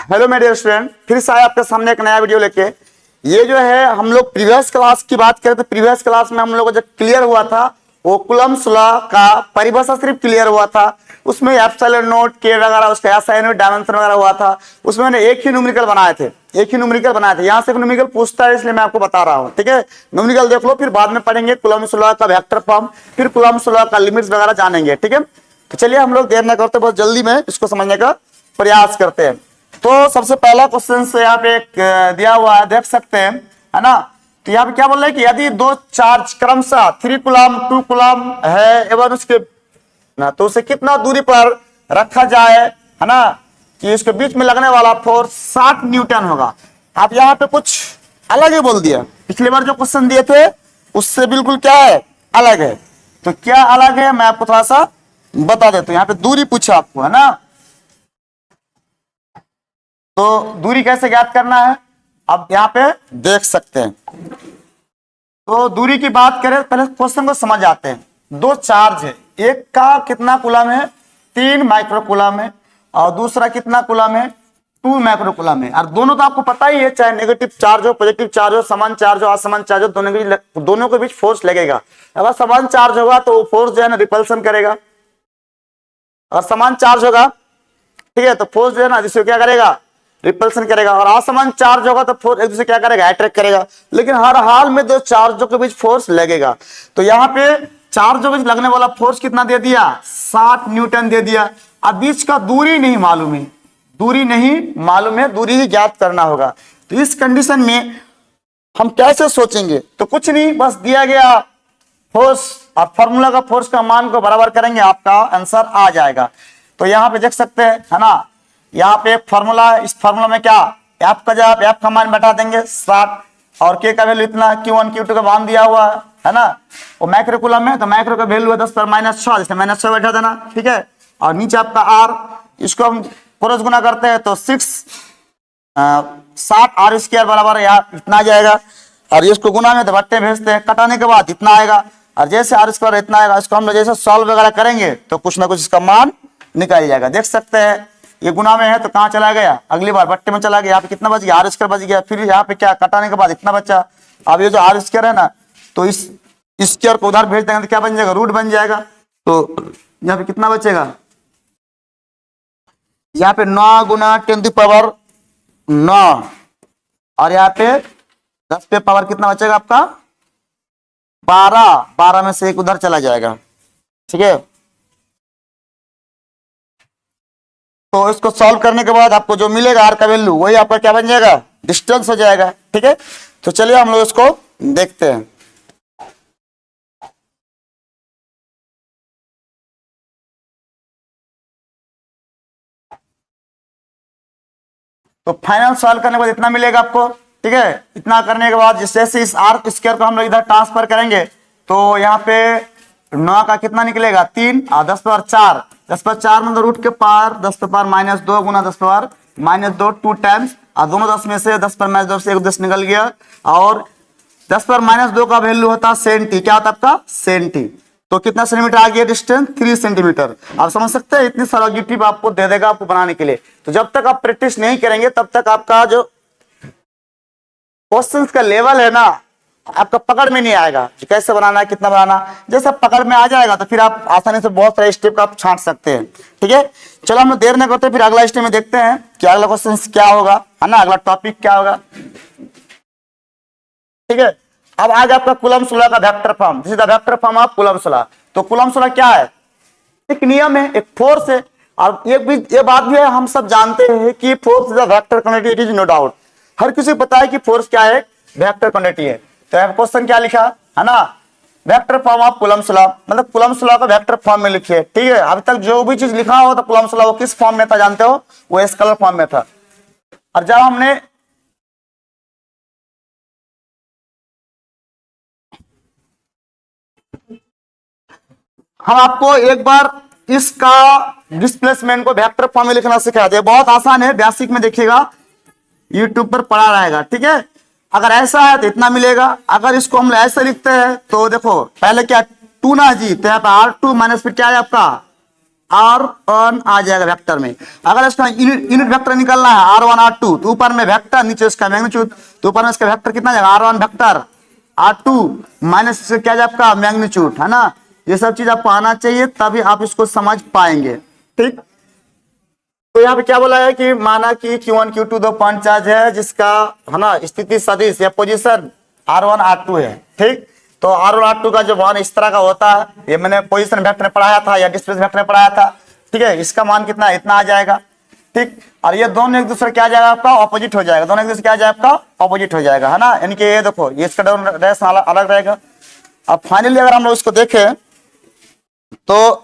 Hello मेरे student, फिर से आए आपके सामने एक नया वीडियो लेके। ये जो है हम लोग प्रीवियस क्लास की बात करें तो प्रीवियस क्लास में हम लोग को जो क्लियर हुआ था वो कूलम्ब्स लॉ का परिभाषा सिर्फ क्लियर हुआ था। उसमें एप्सिलॉन नोट के वगैरह उसका एसआई यूनिट डायमेंशन वगैरह हुआ था। उसमें मैंने एक ही न्यूमेरिकल बनाए थे, यहाँ से एक न्यूमेरिकल पूछता है इसलिए मैं आपको बता रहा हूँ। ठीक है, न्यूमेरिकल देख लो, फिर बाद में पढ़ेंगे कूलम्ब्स लॉ का वेक्टर फॉर्म, फिर कूलम्ब्स लॉ का लिमिट्स वगैरह जानेंगे। ठीक है, तो चलिए हम लोग देर न करते बहुत जल्दी में इसको समझने का प्रयास करते हैं। तो सबसे पहला क्वेश्चन से यहाँ पे एक दिया हुआ है, देख सकते हैं, है ना। तो यहाँ पे क्या बोल रहे हैं कि यदि दो चार्ज क्रमशः 3 कूलम 2 कूलम है एवं उसके ना तो उसे कितना दूरी पर रखा जाए, है ना, कि उसके बीच में लगने वाला फोर्स 60 न्यूटन होगा। आप यहाँ पे कुछ अलग ही बोल दिया, पिछली बार जो क्वेश्चन दिए थे उससे बिल्कुल क्या है, अलग है। तो क्या अलग है मैं आपको थोड़ा सा बता देता हूँ। यहाँ पे दूरी पूछा आपको, है ना। तो दूरी कैसे ज्ञात करना है अब यहाँ पे देख सकते हैं। तो दूरी की बात करें पहले क्वेश्चन को समझ आते हैं। दो चार्ज है, एक का कितना कूलम है, 3 माइक्रो कूलम है, और दूसरा कितना कूलम है, 2 माइक्रो कूलम है। और दोनों तो आपको पता ही है, चाहे नेगेटिव चार्ज हो, पॉजिटिव चार्ज हो, समान चार्ज हो, असमान चार्ज हो, दोनों के बीच फोर्स लगेगा। अगर समान चार्ज होगा तो वो फोर्स जो है ना रिपल्सन करेगा, और समान चार्ज होगा, ठीक है, तो फोर्स जो है ना जिसको क्या करेगा, रिपल्सन करेगा। और असमान चार्ज होगा तो फोर्स एक दूसरे क्या करेगा, अट्रैक्ट करेगा। लेकिन हर हाल में दो चार्जों के बीच फोर्स लगेगा। तो यहाँ पे चार्जों के बीच लगने वाला फोर्स कितना दे दिया, 60 न्यूटन दे दिया। अब बीच का दूरी नहीं मालूम है, दूरी नहीं मालूम है, दूरी ही ज्ञात करना होगा। तो इस कंडीशन में हम कैसे सोचेंगे, तो कुछ नहीं, बस दिया गया फोर्स और फॉर्मूला का फोर्स का मान को बराबर करेंगे, आपका आंसर आ जाएगा। तो यहाँ पे देख सकते हैं, है ना, यहाँ पे एक फॉर्मूला है। इस फॉर्मूला में क्या, एफ का जब एफ का मान बैठा देंगे 60, और के का वैल्यू इतना, Q1 Q2 का मान दिया हुआ है ना। वो माइक्रो कूलम है तो माइक्रो का वैल्यू है 10 पर -6, जिसमें -6 बैठा देना, ठीक है। और नीचे आपका आर, इसको हम क्रॉस गुना करते हैं तो 60 आर स्क्वायर बराबर यार इतना आ जाएगा। और इसको गुना में तो बट्टे भेजते हैं, कटाने के बाद इतना आएगा। और जैसे आर स्क्वायर इतना आएगा, इसको हम लोग जैसे सॉल्व वगैरह करेंगे तो कुछ ना कुछ इसका मान निकल जाएगा। देख सकते हैं ये गुना में है तो कहाँ चला गया, अगली बार बट्टे में चला गया। यहाँ पे कितना बच गया, आर स्क्वायर बच गया। फिर यहाँ पे क्या, कटाने के बाद इतना बचा। अब ये जो आर स्क्वायर है ना, तो इस स्क्वायर को उधर भेज देंगे तो क्या बन जाएगा, रूट बन जाएगा। तो यहाँ पे कितना बचेगा, यहाँ पे 9 गुना 10⁻9, और यहाँ पे 10 पे पावर कितना बचेगा आपका, 12 में से एक उधर चला जाएगा, ठीक है। तो इसको सॉल्व करने के बाद आपको जो मिलेगा आर का वैल्यू, वही आपका क्या बन जाएगा, डिस्टेंस हो जाएगा, ठीक है। तो चलिए हम लोग इसको देखते हैं। तो फाइनल सॉल्व करने के बाद इतना मिलेगा आपको, ठीक है। इतना करने के बाद जैसे इस आर स्क्वायर को हम लोग इधर ट्रांसफर करेंगे तो यहाँ पे 9 का कितना निकलेगा, 3, और 10 पर 4, 10 पर 4 मतलब रूट के पार 10 पर -2 गुना 10 पर -2 2 टाइम्स, और दोनों 10 में से 10 पर -2 से एक 10 निकल गया। और 10 पर -2 का वैल्यू होता है सेंटी, क्या होता है आपका, सेंटी। तो कितना सेंटीमीटर आ गया डिस्टेंस, 3 सेंटीमीटर। आप समझ सकते हैं, इतनी सारा टिप आपको दे देगा आपको बनाने के लिए। तो जब तक आप प्रैक्टिस नहीं करेंगे तब तक आपका जो क्वेश्चंस का लेवल है ना, आपका पकड़ में नहीं आएगा कि कैसे बनाना है, कितना बनाना। जैसे पकड़ में आ जाएगा तो फिर आप आसानी से बहुत सारे स्टेप आप छांट सकते हैं, ठीक है। चलो हम लोग देर नहीं करते, फिर अगला स्टेप में देखते हैं कि अगला क्वेश्चन क्या होगा, है ना, अगला टॉपिक क्या होगा, ठीक है। अब आज आपका कूलम्ब्स लॉ का vector form, this is the vector form of Coulomb's law. तो कूलम्ब्स लॉ क्या है, एक नियम है, एक फोर्स है। और ये बात भी है, हम सब जानते हैं कि force is a vector quantity, it is no doubt. हर किसी को पता है कि फोर्स क्या है, वेक्टर क्वांटिटी है। तो यहाँ क्वेश्चन क्या लिखा है ना, vector form of Coulomb's law, मतलब कूलम्ब्स लॉ का वेक्टर फॉर्म में लिखिए, ठीक है। अभी तक जो भी चीज लिखा हो तो कूलम्ब्स लॉ वो किस फॉर्म में था जानते हो, वो स्केलर फॉर्म में था। और जब हमने हम आपको एक बार इसका डिस्प्लेसमेंट को वेक्टर फॉर्म में लिखना सिखा दे, बहुत आसान है, बेसिक में देखिएगा, यूट्यूब पर पढ़ा रहेगा, ठीक है। अगर ऐसा है तो इतना मिलेगा। अगर इसको हम ऐसे लिखते हैं तो देखो पहले क्या 2 ना जी, तो यहाँ पे R2 माइनस फिर क्या है आपका R1 आ जाएगा वेक्टर में। अगर इसका यूनिट वेक्टर निकलना है R1 R2, तो ऊपर में वेक्टर नीचे इसका मैग्नीट्यूड, तो ऊपर में इसका वेक्टर कितना जाएगा R1 वेक्टर R2 माइनस इससे क्या जाएगा आपका मैग्नीट्यूड, है ना। ये सब चीज आपको आना चाहिए, तभी आप इसको समझ पाएंगे। ठीक, तो यहाँ पे क्या बोला है कि माना कि Q1 Q2 दो पॉइंट चार्ज है जिसका, है ना, स्थिति सदिश या पोजीशन R1 R2 है। ठीक, तो R1 R2 का जो मान इस तरह का होता है, ये मैंने पोजीशन वेक्टर में पढ़ाया था या डिस्प्लेसमेंट वेक्टर में पढ़ाया था। ठीक है, इसका मान कितना है, इतना आ जाएगा। ठीक, और ये दोनों एक दूसरे क्या जाएगा आपका ऑपोजिट हो जाएगा, दोनों एक दूसरे क्या जाएगा आपका ऑपोजिट हो जाएगा, है ना। यानी कि ये देखो, ये इसका डायरेक्शन अलग रहेगा। अब फाइनली अगर हम लोग इसको देखें तो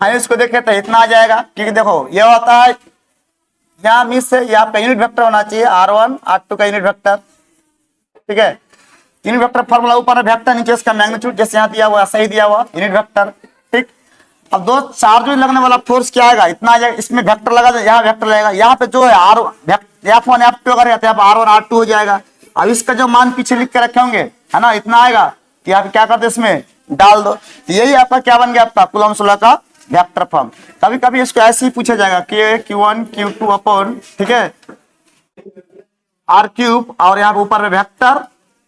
इसको देखें तो इतना आ जाएगा, क्योंकि देखो ये होता है यहाँ मिस से, ये आपका यूनिट वेक्टर होना चाहिए R1 R2 का यूनिट वेक्टर। ठीक है, यूनिट वेक्टर फॉर्मूला ऊपर है वेक्टर, नीचे इसका मैग्नीट्यूड, जैसे यहाँ दिया हुआ सही दिया हुआ यूनिट वेक्टर। ठीक, अब दो चार्ज में लगने वाला फोर्स क्या आएगा, इतना आ जाएगा। इसमें वेक्टर लगा तो यहाँ वेक्टर लगेगा, यहाँ पे जो है F1 F2 अगर है तो यहाँ पर R1 R2 हो जाएगा। अब इसका जो मान पीछे लिख के रखे होंगे, है ना, इतना आएगा कि आप क्या करते इसमें डाल दो, तो यही आपका क्या बन गया आपका कूलम्ब लॉ का वेक्टर फॉर्म। कभी कभी इसको ऐसे ही पूछा जाएगा कि Q1 Q2 अपॉन, ठीक है, R³ और यहाँ पे ऊपर में वेक्टर,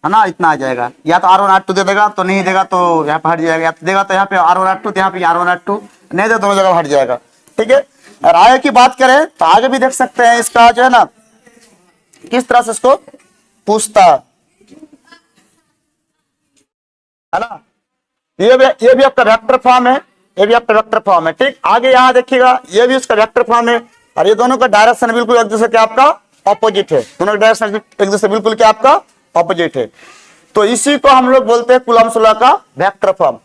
है ना, इतना आ जाएगा। या तो R1 R2 दे देगा, तो नहीं देगा तो यहाँ पे हट जाएगा, या तो देगा तो यहाँ पे R1 R2, तो यहाँ पे R1 R2 नहीं दे, दोनों जगह हट जाएगा। ठीक है, और आगे की बात करें तो आगे भी देख सकते हैं इसका जो है ना किस तरह से इसको पूछता है ना। ये भी आपका वेक्टर फॉर्म है, ये भी आपका वेक्टर फॉर्म है। ठीक, आगे यहाँ देखिएगा, ये भी उसका वेक्टर फॉर्म है, और ये दोनों का डायरेक्शन बिल्कुल एक दूसरे के आपका ऑपोजिट है, दोनों का डायरेक्शन एक दूसरे बिल्कुल क्या आपका ऑपोजिट है। तो इसी को हम लोग बोलते हैं कूलम्ब लॉ का वेक्टर फॉर्म।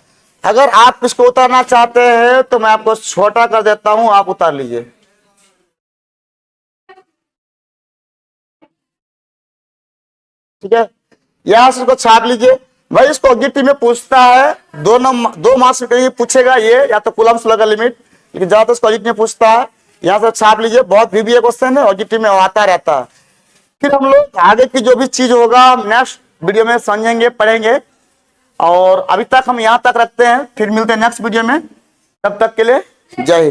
अगर आप इसको उतारना चाहते हैं तो मैं आपको छोटा कर देता हूं, आप उतार लीजिए। ठीक है, यहां से इसको छाप लीजिए। भाई इसको ऑब्जेक्टिव में पूछता है, दो मार्क्स के लिए पूछेगा ये, या तो कूलम्ब लॉ का लिमिट, लेकिन ज्यादातर इसको ऑब्जेक्टिव में पूछता है। यहां से छाप लीजिए, बहुत VBA क्वेश्चन है, ऑब्जेक्टिव में आता रहता है। फिर हम लोग आगे की जो भी चीज होगा नेक्स्ट वीडियो में समझेंगे, पढ़ेंगे। और अभी तक हम यहाँ तक रखते हैं, फिर मिलते हैं नेक्स्ट वीडियो में। तब तक के लिए जय हिंद।